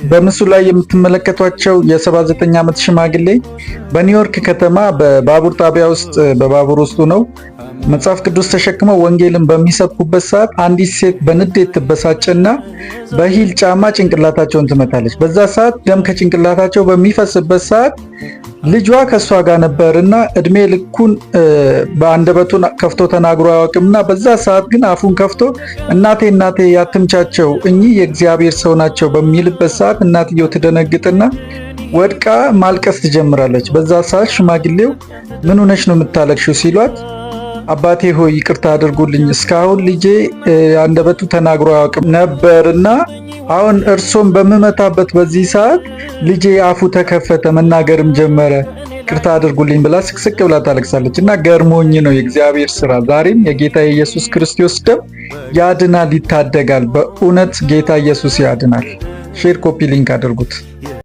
በምስሉ ላይ የምትመለከቷቸው የ79 ዓመት ሽማግሌ በኒውዮርክ ከተማ በባቡር ጣቢያ ውስጥ በባቡር ውስጥ ነው መጽሐፍ ቅዱስ ተሸክመው ወንጌልን በሚሰብኩበት ሰዓት አንዲት ሴት በንዴት ትበሳጭና በሂል ጫማ ጭንቅላታቸውን ትመታለች። በዛ ሰዓት ደም ከጭንቅላታቸው በሚፈስበት ሰዓት ልጇ ከሷ ጋር ነበርና እድሜ ልኩን በአንደበቱን ከፍቶ ተናግሮ አያውቅምና በዛ ሰዓት ግን አፉን ከፍቶ እናቴ ያትምቻቸው እኚህ የእግዚአብሔር ሰው ናቸው በሚልበት ሰዓት እናትየው ትደነግጥና ወድቃ ማልቀስ ትጀምራለች። በዛ ሰዓት ሽማግሌው ምን ሆነሽ ነው የምታለቅሽው ሲሏት አባቴ ሆይ ይቅርታ አድርጉልኝ እስካሁን ልጄ አንደበቱ ተናግሮ አያውቅም ነበርና አሁን እርሶም በመመታበት በዚህ ሰዓት ልጄ አፉ ተከፈተ መናገርም ጀመረ ይቅርታ አድርጉልኝ ብላ ስቅስቅ ብላ ታለቅሳለች። እና ገርሞኝ ነው የእግዚአብሔር ስራ ዛሬም የጌታ ኢየሱስ ክርስቶስ ደም ያድናል፣ ይታደጋል። በእውነት ጌታ ኢየሱስ ያድናል። ሼር ኮፒ ሊንክ አድርጉት።